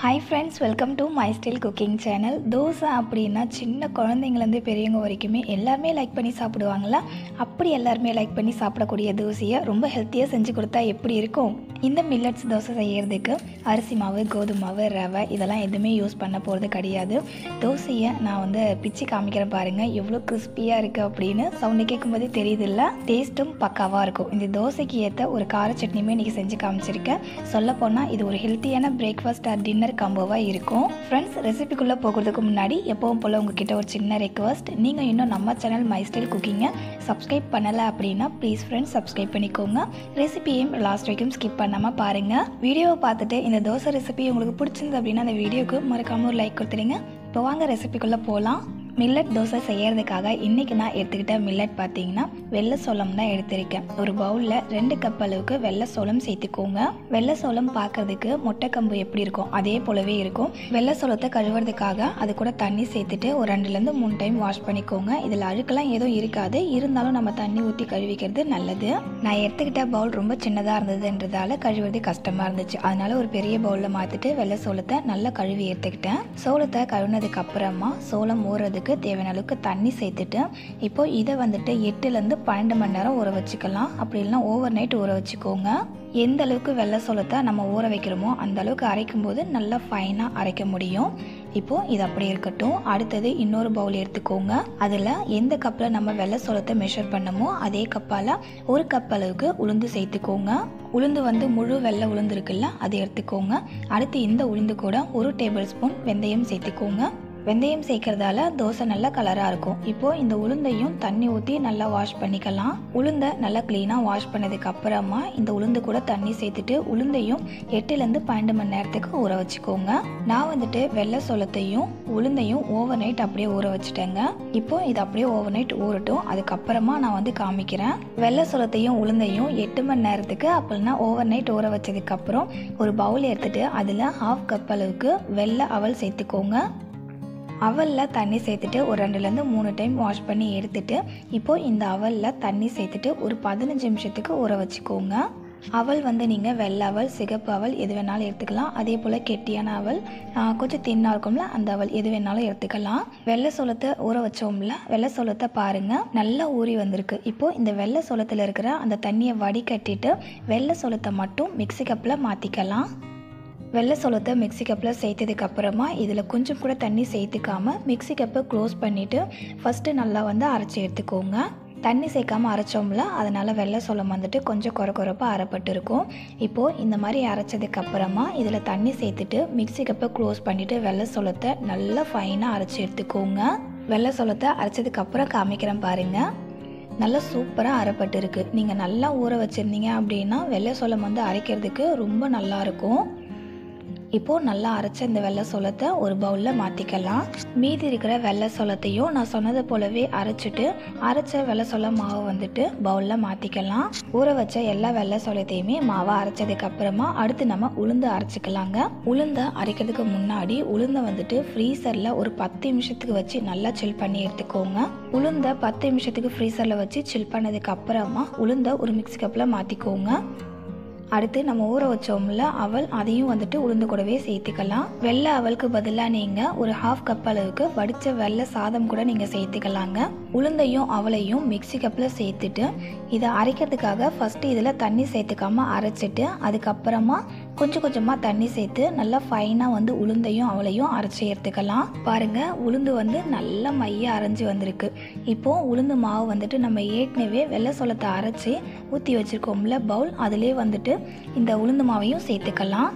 Hi friends, welcome to my style cooking channel. dosa அப்படினா சின்ன குழந்தைங்கல இருந்து பெரியவங்க வரைக்குமே எல்லாரும் லைக் பண்ணி சாப்பிடுவாங்கல. அப்படி எல்லாரும் லைக் பண்ணி சாப்பிடக்கூடிய தோசையை ரொம்ப ஹெல்த்தியா செஞ்சு கொடுத்தா எப்படி இருக்கும்? இந்த மில்லட்ஸ் தோசை செய்யிறதுக்கு அரிசி மாவு, கோதுமை மாவு, ரவை இதெல்லாம் எதுவுமே யூஸ் பண்ண போறது கிடையாது. தோசையை நான் பிச்சி காமிக்கிறேன் பாருங்க. எவ்வளவு கிறிஸ்பியா இருக்கு அப்படினு சவுண்ட் கேட்கும்போதே தெரியுதுல்ல. டேஸ்டும் பக்காவா இருக்கும். இந்த தோசைக்கு ஏத்த ஒரு கார சட்னியுமே இன்னைக்கு செஞ்சு காமிச்சிருக்கேன். சொல்லப்போனா இது ஒரு ஹெல்த்தியான பிரேக்ஃபாஸ்ட் ஆர் டின்னர் காம்போவா இருக்கும். ஃப்ரெண்ட்ஸ், ரெசிபிக்குள்ள போகிறதுக்கு முன்னாடி எப்பவும் போல உங்ககிட்ட ஒரு சின்ன ரெக்வஸ்ட். நீங்க இன்னும் நம்ம சேனல் மை ஸ்டைல் குக்கிங்கை சப்ஸ்கிரைப் பண்ணல அப்படின்னா ப்ளீஸ் ஃப்ரெண்ட்ஸ் சப்ஸ்கிரைப் பண்ணிக்கோங்க. ரெசிபியையும் லாஸ்ட் வரைக்கும் ஸ்கிப் பண்ணாம பாருங்க. வீடியோவை பார்த்துட்டு இந்த தோசை ரெசிபி உங்களுக்கு பிடிச்சிருந்து அப்படின்னா அந்த வீடியோக்கு மறக்காம ஒரு லைக் கொடுத்துருங்க. இப்போ வாங்க ரெசிபிக்குள்ள போகலாம். மில்லட் தோசை செய்யறதுக்காக இன்னைக்கு நான் எடுத்துக்கிட்ட மில்லட் பார்த்தீங்கன்னா வெள்ளை சோளம் தான் எடுத்திருக்கேன். ஒரு பவுலில் 2 கப் அளவுக்கு வெள்ளை சோளம் சேர்த்துக்கோங்க. வெள்ளை சோளம் பார்க்கறதுக்கு மொட்டை கம்பு எப்படி இருக்கும் அதே போலவே இருக்கும். வெள்ளை சோளத்தை கழுவுறதுக்காக அது கூட தண்ணி சேர்த்துட்டு ஒரு 2லேருந்து 3 டைம் வாஷ் பண்ணிக்கோங்க. இதில் அழுக்கெல்லாம் எதுவும் இருக்காது, இருந்தாலும் நம்ம தண்ணி ஊற்றி கழுவிக்கிறது நல்லது. நான் எடுத்துக்கிட்ட பவுல் ரொம்ப சின்னதாக இருந்ததுன்றதால கழுவுறது கஷ்டமாக இருந்துச்சு. அதனால ஒரு பெரிய பவுலில் மாற்றிட்டு வெள்ளை சோளத்தை நல்லா கழுவி எடுத்துக்கிட்டேன். சோளத்தை கழுவினதுக்கு அப்புறமா சோளம் ஊறுறதுக்கு தேவையான அளவுக்கு தண்ணி சேர்த்துட்டு இப்போ இதை 8லேருந்து 12 மணி நேரம் ஊற வச்சுக்கலாம். அப்படி இல்லைன்னா ஓவர் நைட் ஊற வச்சுக்கோங்க. எந்த அளவுக்கு வெள்ளை சோளத்தை நம்ம ஊற வைக்கிறோமோ அந்த அளவுக்கு அரைக்கும் போது நல்லா ஃபைனாக அரைக்க முடியும். இப்போ இது அப்படி இருக்கட்டும். அடுத்தது இன்னொரு பவுல் எடுத்துக்கோங்க. அதில் எந்த கப்பில் நம்ம வெள்ளை சோளத்தை மெஷர் பண்ணமோ அதே கப்பால் 1 கப் அளவுக்கு உளுந்து சேர்த்துக்கோங்க. உளுந்து முழு வெள்ளை உளுந்து இருக்குல்ல, அதை எடுத்துக்கோங்க. அடுத்து இந்த உளுந்து கூட 1 டேபிள் ஸ்பூன் வெந்தயம் சேர்த்துக்கோங்க. வெந்தயம் சேர்க்கறதால தோசை நல்லா கலராக இருக்கும். இப்போ இந்த உளுந்தையும் தண்ணி ஊற்றி நல்லா வாஷ் பண்ணிக்கலாம். உளுந்தை நல்லா க்ளீனாக வாஷ் பண்ணதுக்கு அப்புறமா இந்த உளுந்து கூட தண்ணி சேர்த்துட்டு உளுந்தையும் 8லேருந்து 12 மணி நேரத்துக்கு ஊற வச்சுக்கோங்க. நான் வெள்ளை சோளத்தையும் உளுந்தையும் ஓவர் நைட் அப்படியே ஊற வச்சுட்டேங்க. இப்போ இது அப்படியே ஓவர் நைட் ஊறட்டும். அதுக்கப்புறமா நான் காமிக்கிறேன். வெள்ளை சோளத்தையும் உளுந்தையும் 8 மணி நேரத்துக்கு அப்படின்னா ஓவர் நைட் ஊற வச்சதுக்கு அப்புறம் ஒரு பவுல் எடுத்துட்டு அதில் 1/2 கப் அளவுக்கு வெள்ளை அவல் சேர்த்துக்கோங்க. அவலில் தண்ணி சேர்த்துட்டு ஒரு 2லேருந்து 3 டைம் வாஷ் பண்ணி எடுத்துட்டு இப்போ இந்த அவலில் தண்ணி சேர்த்துட்டு ஒரு 15 நிமிஷத்துக்கு ஊற வச்சுக்கோங்க. அவல் நீங்கள் வெள்ளை அவல், சிகப்பு அவல் எது வேணாலும் எடுத்துக்கலாம். அதே போல் கெட்டியான அவல், கொஞ்சம் தின்னாக இருக்கும்ல அந்த அவல் எது வேணாலும் எடுத்துக்கலாம். வெள்ளை சோளத்தை ஊற வச்சோம்ல, வெள்ளை சோளத்தை பாருங்கள் நல்லா ஊறி வந்திருக்கு. இப்போது இந்த வெள்ளை சோளத்தில் இருக்கிற அந்த தண்ணியை வடிகட்டிட்டு வெள்ளை சோளத்தை மட்டும் மிக்ஸி கப்பில் மாற்றிக்கலாம். வெள்ளை சோளத்தை மிக்ஸி கப்பில் சேர்த்ததுக்கு அப்புறமா இதில் கொஞ்சம் கூட தண்ணி சேர்த்துக்காம மிக்ஸி கப்பை க்ளோஸ் பண்ணிவிட்டு ஃபஸ்ட்டு நல்லா அரைச்சி எடுத்துக்கோங்க. தண்ணி சேர்க்காமல் அரைச்சோம்ல, அதனால் வெள்ளை சோளம் கொஞ்சம் குறப்பாக அரைப்பட்டு இருக்கும். இப்போது இந்த மாதிரி அரைச்சதுக்கு அப்புறமா இதில் தண்ணி சேர்த்துட்டு மிக்ஸி கப்பை க்ளோஸ் பண்ணிவிட்டு வெள்ளை சோளத்தை நல்லா ஃபைனாக அரைச்சி எடுத்துக்கோங்க. வெள்ளை சோளத்தை அரைச்சதுக்கு அப்புறம் காமிக்கிறேன் பாருங்கள். நல்லா சூப்பராக அரைப்பட்டு இருக்குது. நீங்கள் நல்லா ஊற வச்சுருந்தீங்க அப்படின்னா வெள்ளை சோளம் அரைக்கிறதுக்கு ரொம்ப நல்லாயிருக்கும். இப்போது நல்லா அரைச்ச இந்த வெள்ளை சோளத்தை ஒரு பவுலில் மாற்றிக்கலாம். மீதி இருக்கிற வெள்ளை சோளத்தையும் நான் சொன்னது போலவே அரைச்சிட்டு அரைச்ச வெள்ளை சோள மாவை பவுலில் மாற்றிக்கலாம். ஊற வச்ச எல்லா வெள்ளை சோளத்தையுமே மாவை அரைச்சதுக்கு அப்புறமா அடுத்து நம்ம உளுந்து அரைச்சிக்கலாங்க. உளுந்தை அரைக்கிறதுக்கு முன்னாடி உளுந்தை ஃப்ரீசரில் ஒரு 10 நிமிஷத்துக்கு வச்சு நல்லா சில் பண்ணி எடுத்துக்கோங்க. உளுந்தை 10 நிமிஷத்துக்கு ஃப்ரீசரில் வச்சு சில் பண்ணதுக்கு அப்புறமா உளுந்தை ஒரு மிக்ஸி கப்பில் மாற்றிக்கோங்க. அடுத்து நம்ம ஊற வச்சோம்ல அவல், அதையும் உளுந்து கூடவே சேர்த்துக்கலாம். வெள்ளை அவலுக்கு பதிலாக நீங்கள் ஒரு 1/2 கப் அளவுக்கு வடித்த வெள்ளை சாதம் கூட நீங்கள் சேர்த்துக்கலாங்க. உளுந்தையும் அவளையும் மிக்ஸி கப்பில் சேர்த்துட்டு இதை அரைக்கிறதுக்காக ஃபஸ்ட்டு இதில் தண்ணி சேர்த்துக்காமல் அரைச்சிட்டு அதுக்கப்புறமா கொஞ்சம் கொஞ்சமாக தண்ணி சேர்த்து நல்லா ஃபைனாக உளுந்தையும் அவளையும் அரைச்சி எடுத்துக்கலாம். பாருங்கள், உளுந்து நல்லா மைய அரைஞ்சி வந்திருக்கு. இப்போது உளுந்து மாவு நம்ம ஏற்கனவே வெள்ளை சோளத்தை அரைச்சி ஊற்றி வச்சுருக்கோம்ல பவுல், அதிலே இந்த உளுந்து மாவையும் சேர்த்துக்கலாம்.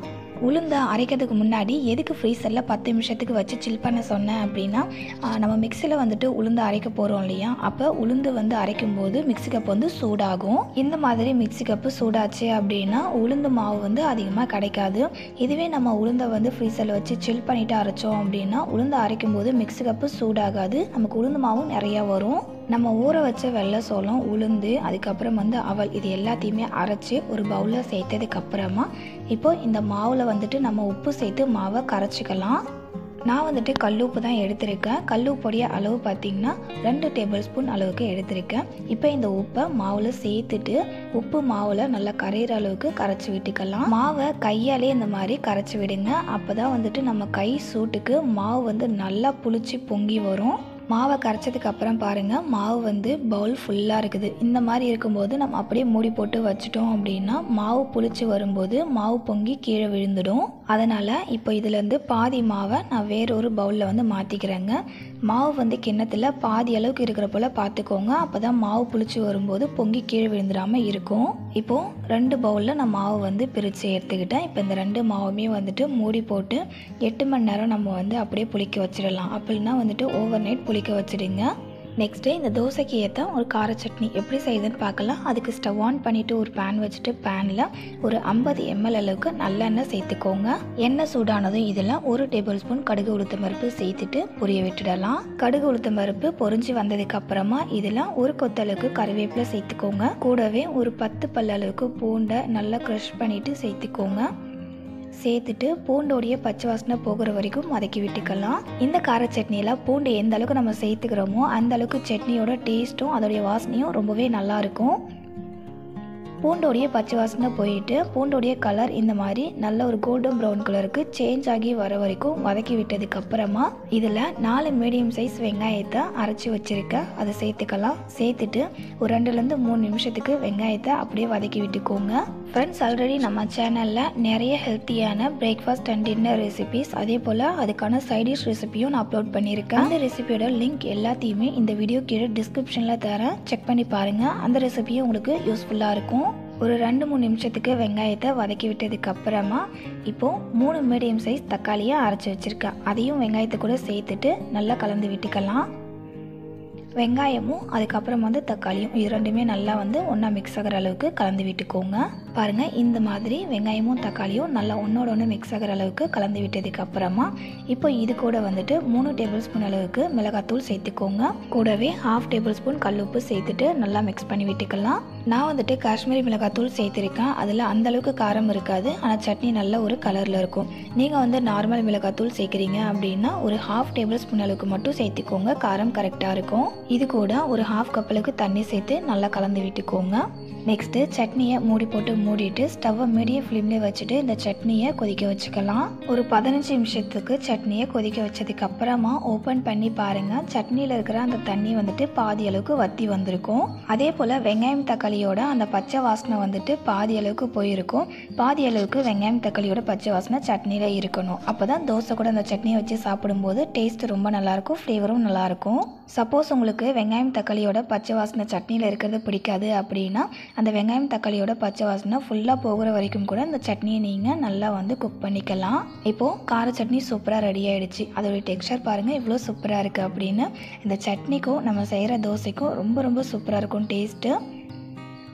உளுந்தை அரைக்கிறதுக்கு முன்னாடி எதுக்கு ஃப்ரீசரில் 10 நிமிஷத்துக்கு வச்சு சில் பண்ண சொன்னேன் அப்படின்னா, நம்ம மிக்சியில் உளுந்து அரைக்க போகிறோம் இல்லையா, அப்போ உளுந்து அரைக்கும் போது மிக்ஸி கப் சூடாகும். இந்த மாதிரி மிக்ஸி கப்பு சூடாச்சு அப்படின்னா உளுந்து மாவு அதிகமாக கிடைக்காது. இதுவே நம்ம உளுந்தை ஃப்ரீசரில் வச்சு சில் பண்ணிவிட்டு அரைச்சோம் அப்படின்னா உளுந்து அரைக்கும் போது மிக்ஸி கப்பு சூடாகாது, நமக்கு உளுந்து மாவும் நிறையா வரும். நம்ம ஊற வச்ச வெள்ளை சோளம், உளுந்து, அதுக்கப்புறம் அவல் இது எல்லாத்தையுமே அரைச்சி ஒரு பவுலில் சேர்த்ததுக்கு அப்புறமா இப்போ இந்த மாவில் நம்ம உப்பு சேர்த்து மாவை கரைச்சிக்கலாம். நான் வந்துட்டு கல்லுப்பு தான் எடுத்திருக்கேன். கல்லுப்பொடிய அளவு பார்த்திங்கன்னா 2 டேபிள் ஸ்பூன் அளவுக்கு எடுத்திருக்கேன். இப்போ இந்த உப்பை மாவில் சேர்த்துட்டு உப்பு மாவில் நல்லா கரையிற அளவுக்கு கரைச்சி விட்டுக்கலாம். மாவை கையாலே இந்த மாதிரி கரைச்சி விடுங்க. அப்போ தான் வந்துட்டு நம்ம கை சூட்டுக்கு மாவு வந்து நல்லா புளிச்சு பொங்கி வரும். மாவை கரைச்சதுக்கு அப்புறம் பாருங்கள், மாவு வந்து பவுல் ஃபுல்லாக இருக்குது. இந்த மாதிரி இருக்கும்போது நம்ம அப்படியே மூடி போட்டு வச்சிட்டோம் அப்படின்னா மாவு புளிச்சு வரும்போது மாவு பொங்கி கீழே விழுந்துடும். அதனால் இப்போ இதுலேருந்து பாதி மாவை நான் வேறொரு பவுலில் வந்து மாற்றிக்கிறேங்க. மாவு வந்து கிண்ணத்தில் பாதி அளவுக்கு இருக்கிற போல் பார்த்துக்கோங்க. அப்போ தான் மாவு புளிச்சு வரும்போது பொங்கி கீழே விழுந்துடாமல் இருக்கும். இப்போது 2 பவுலில் நான் மாவு வந்து பிரித்து எடுத்துக்கிட்டேன். இப்போ இந்த 2 மாவுமே வந்துட்டு மூடி போட்டு 8 மணி நேரம் நம்ம வந்து அப்படியே புளிக்க வச்சிடலாம். அப்படின்னா வந்துட்டு ஓவர் நைட் புளிக்க வச்சுடுங்க. நெக்ஸ்ட்டு இந்த தோசைக்கு ஏற்ற ஒரு கார சட்னி எப்படி செய்யுதுன்னு பார்க்கலாம். அதுக்கு ஸ்டவ் ஆன் பண்ணிவிட்டு ஒரு பேன் வச்சுட்டு பேனில் ஒரு 50 ml அளவுக்கு நல்லெண்ணெய் சேர்த்துக்கோங்க. எண்ணெய் சூடானதும் இதில் 1 டேபிள் ஸ்பூன் கடுகு உளுத்தம் பருப்பு சேர்த்துட்டு பொரிய விட்டுடலாம். கடுகு உளுத்தம் பருப்பு பொரிஞ்சு வந்ததுக்கு அப்புறமா இதில் ஒரு கொத்தளவுக்கு கறிவேப்பிலை சேர்த்துக்கோங்க. கூடவே ஒரு 10 பல் அளவுக்கு பூண்டை நல்லா க்ரஷ் பண்ணிவிட்டு சேர்த்துக்கோங்க. சேர்த்துட்டு பூண்டோடைய பச்சை வாசனை போகிற வரைக்கும் வதக்கி விட்டுக்கலாம். இந்த கார சட்னியில் பூண்டு எந்த அளவுக்கு நம்ம சேர்த்துக்கிறோமோ அந்த அளவுக்கு சட்னியோட டேஸ்ட்டும் அதோடைய வாசனையும் ரொம்பவே நல்லாயிருக்கும். பூண்டோடைய பச்சை வாசனை போயிட்டு பூண்டோடைய கலர் இந்த மாதிரி நல்ல ஒரு கோல்டன் ப்ரௌன் கலருக்கு சேஞ்ச் ஆகி வர வரைக்கும் வதக்கி விட்டதுக்கு அப்புறமா இதில் 4 மீடியம் சைஸ் வெங்காயத்தை அரைச்சி வச்சுருக்கேன். அதை சேர்த்துக்கலாம். சேர்த்துட்டு ஒரு 2லேருந்து 3 நிமிஷத்துக்கு வெங்காயத்தை அப்படியே வதக்கி விட்டுக்கோங்க. ஃப்ரெண்ட்ஸ், ஆல்ரெடி நம்ம சேனலில் நிறைய ஹெல்த்தியான பிரேக்ஃபாஸ்ட் அண்ட் டின்னர் ரெசிபிஸ் அதே போல் அதுக்கான சைடிஷ் ரெசிபியும் நான் அப்லோட் பண்ணியிருக்கேன். அந்த ரெசிபியோட லிங்க் எல்லாத்தையுமே இந்த வீடியோ கீழே டிஸ்கிரிப்ஷனில் தரேன். செக் பண்ணி பாருங்கள். அந்த ரெசிபியும் உங்களுக்கு யூஸ்ஃபுல்லாக இருக்கும். ஒரு 2-3 நிமிஷத்துக்கு வெங்காயத்தை வதக்கி விட்டதுக்கு அப்புறமா இப்போது 3 மீடியம் சைஸ் தக்காளியை அரைச்சி வச்சுருக்கேன். அதையும் வெங்காயத்தை கூட சேர்த்துட்டு நல்லா கலந்து விட்டுக்கலாம். வெங்காயமும் அதுக்கப்புறம் வந்து தக்காளியும் இது ரெண்டுமே நல்லா வந்து ஒன்றா மிக்ஸ் ஆகிற அளவுக்கு கலந்து விட்டுக்கோங்க. பாருங்கள், இந்த மாதிரி வெங்காயமும் தக்காளியும் நல்லா ஒன்றோட ஒன்று மிக்ஸ் ஆகிற அளவுக்கு கலந்து விட்டதுக்கு அப்புறமா இப்போ இது கூட வந்துட்டு 3 டேபிள் ஸ்பூன் அளவுக்கு மிளகாத்தூள் சேர்த்துக்கோங்க. கூடவே 1/2 டேபிள் ஸ்பூன் கல்லுப்பு சேர்த்துட்டு நல்லா மிக்ஸ் பண்ணி விட்டுக்கலாம். நான் வந்துட்டு காஷ்மீரி மிளகாத்தூள் சேர்த்துருக்கேன். அதில் அந்தளவுக்கு காரம் இருக்காது, ஆனால் சட்னி நல்ல ஒரு கலரில் இருக்கும். நீங்கள் வந்து நார்மல் மிளகாத்தூள் சேர்க்குறீங்க அப்படின்னா ஒரு 1/2 டேபிள் ஸ்பூன் அளவுக்கு மட்டும் சேர்த்துக்கோங்க. காரம் கரெக்டாக இருக்கும். இது கூட ஒரு 1/2 கப் அளவுக்கு தண்ணி சேர்த்து நல்லா கலந்து விட்டுக்கோங்க. நெக்ஸ்ட்டு சட்னியை மூடி போட்டு மூடிட்டு ஸ்டவ்வை மீடியம் ஃப்ளேம்லேயே வச்சுட்டு இந்த சட்னியை கொதிக்க வச்சுக்கலாம். ஒரு 15 நிமிஷத்துக்கு சட்னியை கொதிக்க வச்சதுக்கு அப்புறமா ஓப்பன் பண்ணி பாருங்கள். சட்னியில் இருக்கிற அந்த தண்ணி வந்துட்டு பாதி அளவுக்கு வற்றி வந்திருக்கும். அதே போல் வெங்காயம் தக்காளியோட அந்த பச்சை வாசனை வந்துட்டு பாதி அளவுக்கு போயிருக்கும். பாதி அளவுக்கு வெங்காயம் தக்காளியோட பச்சை வாசனை சட்னியில் இருக்கணும். அப்போ தான் தோசை கூட அந்த சட்னியை வச்சு சாப்பிடும்போது டேஸ்ட் ரொம்ப நல்லாயிருக்கும், ஃப்ளேவரும் நல்லாயிருக்கும். சப்போஸ் உங்களுக்கு வெங்காயம் தக்காளியோட பச்சை வாசனை சட்னியில் இருக்கிறது பிடிக்காது அப்படின்னா அந்த வெங்காயம் தக்காளியோட பச்சை வாசனை ஃபுல்லாக போகிற வரைக்கும் கூட இந்த சட்னியை நீங்கள் நல்லா வந்து குக் பண்ணிக்கலாம். இப்போது கார சட்னி சூப்பராக ரெடி ஆகிடுச்சு. அதோடைய டெக்ஸ்சர் பாருங்கள் இவ்வளோ சூப்பராக இருக்குது அப்படின்னு. இந்த சட்னிக்கும் நம்ம செய்கிற தோசைக்கும் ரொம்ப ரொம்ப சூப்பராக இருக்கும் டேஸ்ட்டு.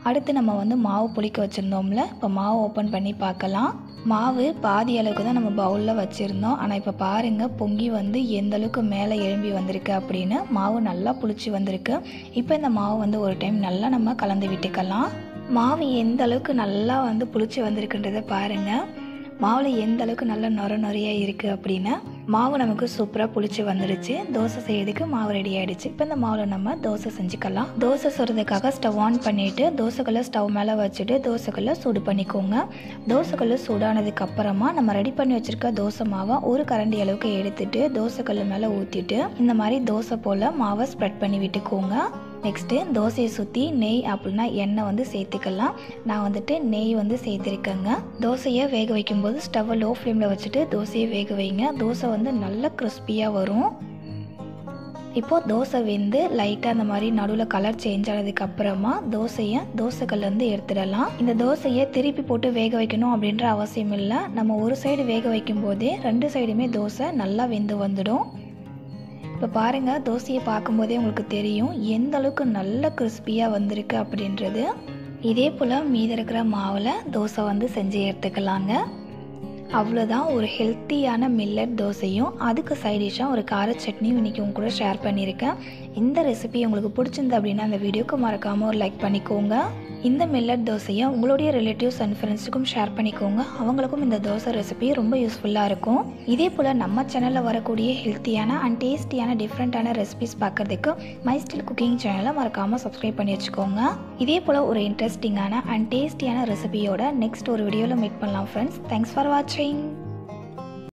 அடுத்து நம்ம வந்து மாவு புளிக்க வச்சுருந்தோம்ல, இப்போ மாவு ஓப்பன் பண்ணி பார்க்கலாம். மாவு பாதி அளவுக்கு தான் நம்ம பவுலில் வச்சுருந்தோம். ஆனால் இப்போ பாருங்கள் பொங்கி வந்து எந்த அளவுக்கு மேலே எழும்பி வந்திருக்கு அப்படின்னு. மாவு நல்லா புளிச்சு வந்திருக்கு. இப்போ இந்த மாவு வந்து ஒரு டைம் நல்லா நம்ம கலந்து விட்டுக்கலாம். மாவு எந்த அளவுக்கு நல்லா வந்து புளிச்சு வந்திருக்குன்றதை பாருங்கள். மாவில் எந்த அளவுக்கு நல்லா நொறையாக இருக்குது அப்படின்னு. மாவு நமக்கு சூப்பராக புளிச்சு வந்துடுச்சு. தோசை செய்யறதுக்கு மாவு ரெடி ஆகிடுச்சு. இப்போ இந்த மாவில் நம்ம தோசை செஞ்சுக்கலாம். தோசை சுடுறதுக்காக ஸ்டவ் ஆன் பண்ணிவிட்டு தோசைக்கல்லை ஸ்டவ் மேலே வச்சுட்டு தோசைக்கல்லை சூடு பண்ணிக்கோங்க. தோசைக்கல்லை சூடானதுக்கு அப்புறமா நம்ம ரெடி பண்ணி வச்சுருக்க தோசை மாவை ஒரு கரண்டி அளவுக்கு எடுத்துட்டு தோசைக்கல் மேலே ஊற்றிட்டு இந்த மாதிரி தோசை போல் மாவை ஸ்ப்ரெட் பண்ணி விட்டுக்கோங்க. நெக்ஸ்ட்டு தோசையை சுற்றி நெய் அப்படின்னா எண்ணெய் வந்து சேர்த்துக்கலாம். நான் வந்துட்டு நெய் வந்து சேர்த்துருக்கேங்க. தோசையை வேக வைக்கும்போது ஸ்டவ்வை லோ ஃப்ளேமில் வச்சுட்டு தோசையை வேக வைங்க. தோசை வந்து நல்லா கிறிஸ்பியாக வரும். இப்போது தோசை வெந்து லைட்டாக அந்த மாதிரி நடுவில் கலர் சேஞ்ச் ஆனதுக்கு அப்புறமா தோசையை தோசைக்கல்லேருந்து எடுத்துடலாம். இந்த தோசையை திருப்பி போட்டு வேக வைக்கணும் அப்படின்ற அவசியம் இல்லை. நம்ம ஒரு சைடு வேக வைக்கும் போதே 2 சைடுமே தோசை நல்லா வெந்து வந்துடும். இப்போ பாருங்கள், தோசையை பார்க்கும்போதே உங்களுக்கு தெரியும் எந்த அளவுக்கு நல்ல கிறிஸ்பியாக வந்திருக்கு அப்படின்றது. இதே போல் மீதி இருக்கிற மாவில் தோசை வந்து செஞ்சு எடுத்துக்கலாங்க. அவ்வளோதான், ஒரு ஹெல்த்தியான மில்லட் தோசையும் அதுக்கு சைடிஷாக ஒரு கார சட்னியும் இன்றைக்கி உங்க கூட ஷேர் பண்ணியிருக்கேன். இந்த ரெசிபி உங்களுக்கு பிடிச்சிருந்து அப்படின்னா அந்த வீடியோக்கு மறக்காமல் ஒரு லைக் பண்ணிக்கோங்க. இந்த மில்லட் தோசையை உங்களுடைய ரிலேட்டிவ்ஸ் அண்ட் ஃப்ரெண்ட்ஸுக்கும் ஷேர் பண்ணிக்கோங்க. அவங்களுக்கும் இந்த தோசை ரெசிபி ரொம்ப யூஸ்ஃபுல்லாக இருக்கும். இதே போல் நம்ம சேனலில் வரக்கூடிய ஹெல்த்தியான அண்ட் டேஸ்டியான டிஃப்ரெண்ட்டான ரெசிபிஸ் பார்க்குறதுக்கு மை ஸ்டைல் குக்கிங் சேனலை மறக்காமல் சப்ஸ்கிரைப் பண்ணி வச்சுக்கோங்க. இதே போல் ஒரு இன்ட்ரெஸ்டிங்கான அண்ட் டேஸ்டியான ரெசிபியோட நெக்ஸ்ட் ஒரு வீடியோவில் மீட் பண்ணலாம் ஃப்ரெண்ட்ஸ். தேங்க்ஸ் ஃபார் வாட்சிங்.